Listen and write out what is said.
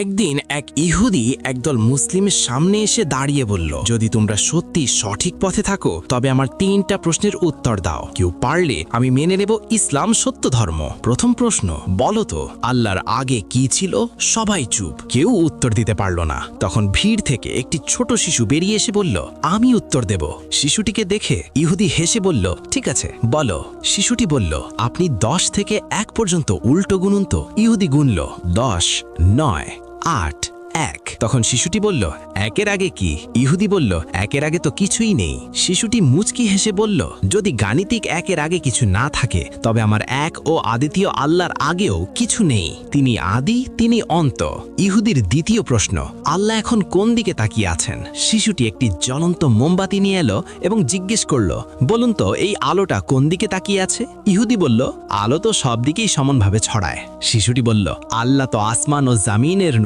একদিন এক ইহুদি একদল মুসলিমের সামনে এসে দাঁড়িয়ে বলল, যদি তোমরা সত্যি সঠিক পথে থাকো তবে আমার 3টা প্রশ্নের উত্তর দাও। কেউ পারলে আমি মেনে নেব ইসলাম সত্য ধর্ম। প্রথম প্রশ্ন, বলো তো আল্লাহর আগে কি ছিল? সবাই চুপ, কেউ উত্তর দিতে পারল না। তখন ভিড় থেকে একটি ছোট শিশু বেরিয়ে এসে বলল, আমি উত্তর দেব। শিশুটিকে দেখে ইহুদি হেসে বলল, ঠিক আছে বলো। শিশুটি বলল, আপনি 10 থেকে 1 পর্যন্ত উল্টো গুনুন তো। ইহুদি গুনল 10, 9, 8, 1। তখন শিশুটি বলল, 1-এর আগে কি? ইহুদি বলল, 1-এর আগে তো কিছুই নেই। শিশুটি মুচকি হেসে বলল, যদি গাণিতিক 1-এর আগে কিছু না থাকে তবে আমার এক ও আদিতীয় আল্লাহর আগেও কিছু নেই। তিনি আদি, তিনি অন্ত। ইহুদির দ্বিতীয় প্রশ্ন, আল্লাহ এখন কোন দিকে তাকিয়ে আছেন? শিশুটি একটি জ্বলন্ত মোমবাতি নিয়ে এলো এবং জিজ্ঞেস করল, বলুন তো এই আলোটা কোন দিকে তাকিয়ে আছে? ইহুদি বলল, আলো তো সব দিকেই সমানভাবে ছড়ায়। শিশুটি বলল, আল্লাহ তো আসমান ও জামিনের